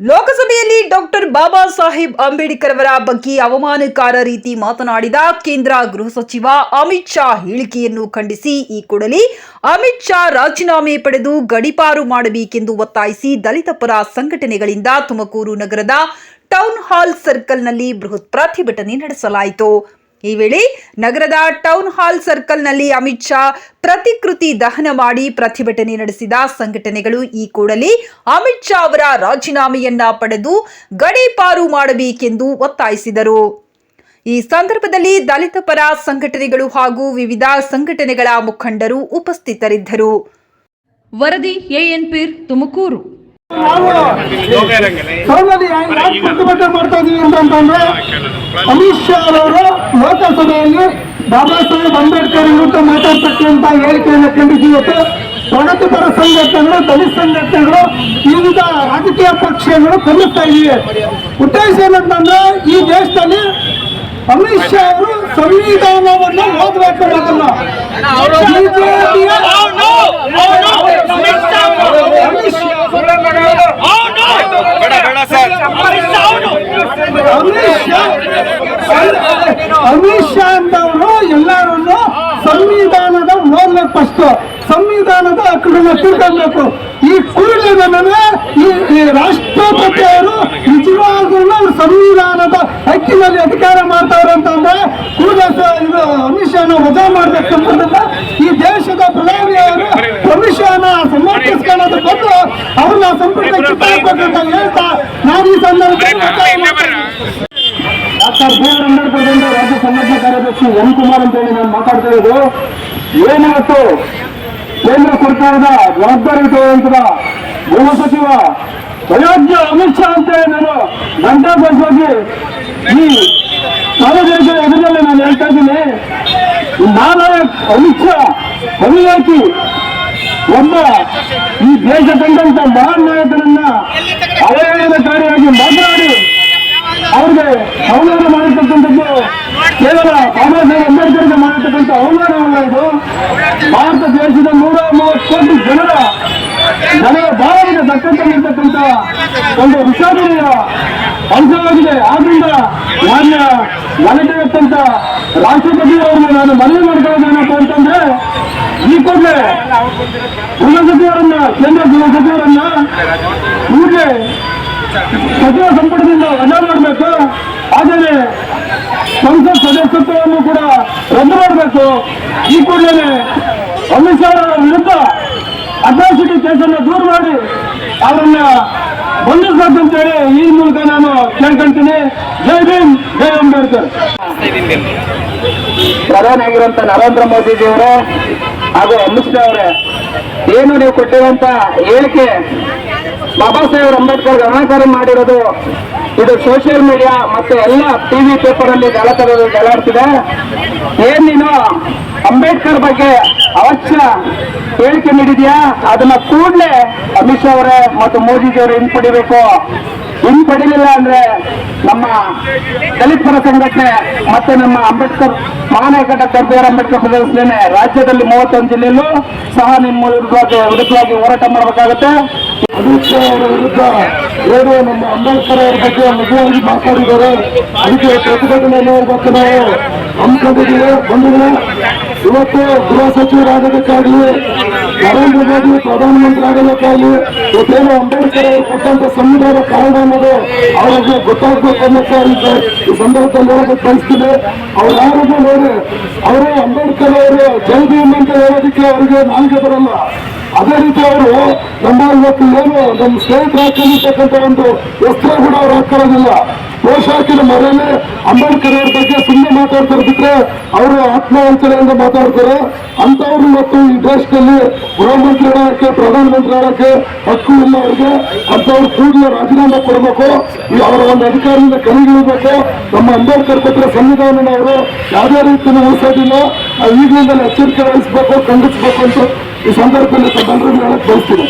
ಲೋಕಸಭೆಯಲ್ಲಿ ಡಾಕ್ಟರ್ ಬಾಬಾ ಸಾಹೇಬ್ ಅಂಬೇಡ್ಕರ್ ಅವರ ಬಗ್ಗೆ ಅವಮಾನಕಾರ ರೀತಿ ಮಾತನಾಡಿದ ಕೇಂದ್ರ ಗೃಹ ಸಚಿವ ಅಮಿತ್ ಶಾ ಹೇಳಿಕೆಯನ್ನು ಖಂಡಿಸಿ ಈ ಕೂಡಲೇ ಅಮಿತ್ ಶಾ ರಾಜೀನಾಮೆ ಪಡೆದು ಗಡೀಪಾರು ಮಾಡಬೇಕೆಂದು ಒತ್ತಾಯಿಸಿ ದಲಿತ ಪರ ಸಂಘಟನೆಗಳಿಂದ ತುಮಕೂರು ನಗರದ ಟೌನ್ ಹಾಲ್ ಸರ್ಕಲ್ನಲ್ಲಿ ಬೃಹತ್ ಪ್ರತಿಭಟನೆ ನಡೆಸಲಾಯಿತು. ಈ ವೇಳೆ ನಗರದ ಟೌನ್ ಹಾಲ್ ಸರ್ಕಲ್ನಲ್ಲಿ ಅಮಿತ್ ಶಾ ಪ್ರತಿಕೃತಿ ದಹನ ಮಾಡಿ ಪ್ರತಿಭಟನೆ ನಡೆಸಿದ ಸಂಘಟನೆಗಳು ಈ ಕೂಡಲೇ ಅಮಿತ್ ಶಾ ಅವರ ರಾಜೀನಾಮೆಯನ್ನ ಪಡೆದು ಗಡೀಪಾರು ಮಾಡಬೇಕೆಂದು ಒತ್ತಾಯಿಸಿದರು. ಈ ಸಂದರ್ಭದಲ್ಲಿ ದಲಿತ ಪರ ಸಂಘಟನೆಗಳು ಹಾಗೂ ವಿವಿಧ ಸಂಘಟನೆಗಳ ಮುಖಂಡರು ಉಪಸ್ಥಿತರಿದ್ದರು. ವರದಿ ಎಎನ್ಪೀರ್ ತುಮಕೂರು. ಪ್ರತಿಭಟನೆ ಮಾಡ್ತಾ ಇದೀವಿ ಅಂತಂದ್ರೆ ಅಮಿತ್ ಶಾ ಅವರು ಲೋಕಸಭೆಯಲ್ಲಿ ಬಾಬಾ ಸಾಹೇಬ್ ಅಂಬೇಡ್ಕರ್ ವಿರುದ್ಧ ಮಾತಾಡ್ತಕ್ಕಂತ ಹೇಳಿಕೆಯನ್ನು ಖಂಡಿಸಿ ಇವತ್ತು ಪ್ರಗತಿಪರ ಸಂಘಟನೆಗಳು, ದಲಿತ ಸಂಘಟನೆಗಳು, ವಿವಿಧ ರಾಜಕೀಯ ಪಕ್ಷಗಳು ಖಂಡಿಸ್ತಾ ಇದೀವಿ. ಉದ್ದೇಶ ಏನಂತಂದ್ರೆ ಈ ದೇಶದಲ್ಲಿ ಅಮಿತ್ ಶಾ ಅವರು ಸಂವಿಧಾನವನ್ನು ಓದಬೇಕು ಅನ್ನೋದಲ್ಲ. ಅಮಿತ್ ಶಾ ಅಂತವರು ಎಲ್ಲರನ್ನು ಸಂವಿಧಾನದ ಓದ್ಬೇಕು, ಫಸ್ಟ್ ಸಂವಿಧಾನದ ಹಕ್ಕುಗಳನ್ನ ತಿಳ್ಕೊಳ್ಬೇಕು. ಈ ಕುರುಡನನ್ನ ಈ ರಾಷ್ಟ್ರಪತಿ ಅವರು ನಿಜವಾಗ್ಲೂ ಅವರು ಸಂವಿಧಾನದ ಹಕ್ಕಿನಲ್ಲಿ ಅಧಿಕಾರ ಮಾಡ್ತಾವ್ರೆ ಅಂತಂದ್ರೆ ಇದು ಅಮಿತ್ ಶಾನ ವಜಾ ಮಾಡ್ಬೇಕಂತಂದ್ರೆ ಈ ದೇಶದ ಪ್ರಧಾನಿ ಅವರು ಅಮಿತ್ ಶಾನ ಸಮರ್ಥಿಸ್ಕೊಳ್ಳೋದು ಬಂದು ಅವ್ರನ್ನ ಸಂಪರ್ಕ ಕಿತ್ತಾಕ್ಬೇಕಂತ ಹೇಳ್ತಾ ನಾನು ಈ ಸಂದರ್ಭದಲ್ಲಿ ಡಾಕ್ಟರ್ ಬಿ ಆರ್ ಅಂಬೇಡ್ಕರ್ ಅವರ ರಾಜ್ಯ ಸಂಘಟನಾ ಕಾರ್ಯದರ್ಶಿ ಎಂ ಕುಮಾರ್ ಅಂತ ಹೇಳಿ ನಾನು ಮಾತಾಡ್ತಾ ಇರೋದು. ಏನಿವತ್ತು ಕೇಂದ್ರ ಸರ್ಕಾರದ ಜವಾಬ್ದಾರಿಯುತವಾದಂತಹ ಗೃಹ ಸಚಿವ ಅಯೋಗ್ಯ ಅಮಿತ್ ಶಾ ಅಂತ ನಾನು ಘಂಟಾಘೋಷವಾಗಿ ಈ ಸಾರ್ವಜನಿಕರ ಎದುರಲ್ಲಿ ನಾನು ಹೇಳ್ತಾ ಇದ್ದೀನಿ. ನಾಲಾಯಕ್ ಅಮಿತ್ ಶಾ ಅವಿವೇಕಿ ಒಬ್ಬ ಈ ದೇಶ ಕಂಡಂತ ಮಹಾನ್ ನಾಯಕರನ್ನ ಅವಹೇಳನಕಾರಿಯಾಗಿ ಮಾತನಾಡಿ ಅವ್ರಿಗೆ ಅವಮಾನ ಮಾಡಿರ್ತಕ್ಕಂಥದ್ದು ಕೇವಲ ಬಾಬಾ ಸಾಹೇಬ್ ಅಂಬೇಡ್ಕರ್ಗೆ ಮಾಡಿರ್ತಕ್ಕಂಥ ಅವಮಾನವಲ್ಲ. ಇದು ಭಾರತ ದೇಶದ 130 ಕೋಟಿ ಜನರ ಭಾವನೆಗೆ ದಕ್ಕಂತಕ್ಕಂಥ ಒಂದು ವಿಷಾದನೀಯ ಅಂಶವಾಗಿದೆ. ಆದ್ರಿಂದ ನನಗಿರತಕ್ಕಂಥ ರಾಷ್ಟ್ರಪತಿಯವರನ್ನು ನಾನು ಮನವಿ ಮಾಡ್ಕೊಳ್ಳೋದೇನಪ್ಪ ಅಂತಂದ್ರೆ ಈ ಕೂಡಲೇ ಗೃಹ ಸಚಿವರನ್ನ, ಕೇಂದ್ರ ಗೃಹ ಸಚಿವರನ್ನ ಕೂಡಲೇ ಸಚಿವ ಸಂಪುಟದಿಂದ ವಜಾ ಮಾಡಬೇಕು. ಹಾಗೆಯೇ ಸಂಸತ್ ಸದಸ್ಯತ್ವವನ್ನು ಕೂಡ ರದ್ದು ಮಾಡಬೇಕು. ಈ ಕೂಡಲೇ ಅಮಿತ್ ಶಾ ಅವರ ವಿರುದ್ಧ ಅಟ್ರಾಸಿಟಿ ಕೇಸನ್ನು ದೂರ ಮಾಡಿ ಅವರನ್ನ ಬಂಧಿಸಬೇಕಂತೇಳಿ ಈ ಮೂಲಕ ನಾನು ಕೇಳ್ಕೊಂತೀನಿ. ಜೈ ಭೀಮ್, ಜೈ ಅಂಬೇಡ್ಕರ್. ಪ್ರಧಾನಿಯಾಗಿರುವಂತ ನರೇಂದ್ರ ಮೋದಿಜಿಯವರು ಹಾಗೂ ಅಮಿತ್ ಶಾ ಅವರೇ, ಏನು ನೀವು ಕೊಟ್ಟಿರುವಂತ ಹೇಳಿಕೆ ಬಾಬಾ ಸಾಹೇಬ್ ಅಂಬೇಡ್ಕರ್ ಗಮನಕಾರಿ ಮಾಡಿರೋದು ಇದು ಸೋಷಿಯಲ್ ಮೀಡಿಯಾ ಮತ್ತೆ ಎಲ್ಲ ಟಿವಿ ಪೇಪರ್ ಅಲ್ಲಿ ಜಾಲಾಡ್ತಿದೆ. ಏನ್ ನೀನು ಅಂಬೇಡ್ಕರ್ ಬಗ್ಗೆ ಅವಶ್ಯ ಹೇಳಿಕೆ ನೀಡಿದ್ಯಾ, ಅದನ್ನ ಕೂಡಲೇ ಅಮಿತ್ ಶಾ ಅವರೇ ಮತ್ತು ಮೋದಿಜಿಯವರು ಹಿಂಪಡಿಬೇಕು. ಹಿಂಪಡಿಲಿಲ್ಲ ಅಂದ್ರೆ ನಮ್ಮ ದಲಿತ ಪರ ಸಂಘಟನೆ ಮತ್ತೆ ನಮ್ಮ ಅಂಬೇಡ್ಕರ್ ಮಹಾನಾಯಕ ಡಾಕ್ಟರ್ ಬಿ ಆರ್ ಅಂಬೇಡ್ಕರ್ ಪ್ರದೇಶನೇ ರಾಜ್ಯದಲ್ಲಿ 31 ಜಿಲ್ಲೆಯಲ್ಲೂ ಸಹ ನಿಮ್ಮ ವಿರುದ್ಧವಾಗಿ ಹೋರಾಟ ಮಾಡಬೇಕಾಗುತ್ತೆ. ಅಮಿತ್ ಶಾ ಅವರ ವಿರುದ್ಧ ಏನು ನಮ್ಮ ಅಂಬೇಡ್ಕರ್ ಅವರ ಬಗ್ಗೆ ಮಗುವಾಗಿ ಮಾತಾಡಿದ್ದಾರೆ, ಅದಕ್ಕೆ ಪ್ರತಿಭಟನೆಯನ್ನು ಇವತ್ತು ನಾವು ಹಮ್ಮಿಕೊಂಡಿದ್ದೀವಿ. ಬಂದಿದೆ ಇವತ್ತು ಗೃಹ ಸಚಿವರಾಗೋದಕ್ಕಾಗಲಿ, ನರೇಂದ್ರ ಮೋದಿ ಪ್ರಧಾನಮಂತ್ರಿ ಆಗೋದಕ್ಕಾಗಲಿ, ಇವತ್ತೇನು ಅಂಬೇಡ್ಕರ್ ಅವರು ಕೊಟ್ಟಂತ ಸಂವಿಧಾನ ಕಾರಣ ಅನ್ನೋದು ಅವರಿಗೆ ಗೊತ್ತಾಗಬೇಕು ಅನ್ನೋಕ್ಕೆ ಈ ಸಂದರ್ಭದಲ್ಲಿ ಹೇಳೋದಕ್ಕೆ ಬಯಸ್ತಿದೆ. ಅವ್ರು ಯಾರಿಗೂ ನೋಡಿ ಅವರು ಅಂಬೇಡ್ಕರ್ ಅವರು ಜೈ ಭೀಮ್ ಅಂತ ಹೇಳೋದಕ್ಕೆ ಅವರಿಗೆ ನಾಲ್ಗೆ ಬರಲ್ಲ. ಅದೇ ರೀತಿ ಅವರು ನಮ್ಮ ಇವತ್ತು ಏನು ನಮ್ಮ ಸ್ನೇಹಿತರು ಹಾಕೊಂಡಿರ್ತಕ್ಕಂಥ ಒಂದು ವಸ್ತ್ರ ಕೂಡ ಅವ್ರು ಹಾಕೊಳ್ಳೋದಿಲ್ಲ. ಪೋಷಾಕಿನ ಮನೆಯಲ್ಲಿ ಅಂಬೇಡ್ಕರ್ ಅವ್ರ ಬಗ್ಗೆ ಸುಮ್ಮನೆ ಮಾತಾಡ್ತಾರೆ ಬಿಟ್ರೆ ಅವರು ಆತ್ಮವಂಚನೆಯಿಂದ ಮಾತಾಡ್ತಾರೆ. ಅಂತವ್ರು ಇವತ್ತು ಈ ದೇಶದಲ್ಲಿ ಗೃಹ ಮಂತ್ರಿ ಆಡೋಕ್ಕೆ, ಪ್ರಧಾನಮಂತ್ರಿ ಆಡೋಕ್ಕೆ ಹಕ್ಕು ಇಲ್ಲ ಅವ್ರಿಗೆ. ಅಂತವ್ರು ಕೂಡಲೇ ರಾಜೀನಾಮೆ ಕೊಡಬೇಕು, ಅವರ ಒಂದು ಅಧಿಕಾರದಿಂದ ಕೆಳಗಿಳಿಬೇಕು. ನಮ್ಮ ಅಂಬೇಡ್ಕರ್ ಕೊಟ್ಟರೆ ಸಂವಿಧಾನ ಅವರು ಯಾವುದೇ ರೀತಿಯ ಉಳಿಸೋದಿಲ್ಲ. ಈಗಲಿಂದಲೇ ಎಚ್ಚರಿಕೆ ವಹಿಸಬೇಕು, ಖಂಡಿಸಬೇಕು ಅಂತ ಈ ಸಂದರ್ಭದಲ್ಲಿ ತಮ್ಮೆಲ್ಲರಿಗೂ ಹೇಳಕ್ ಬಯಸ್ತೀನಿ.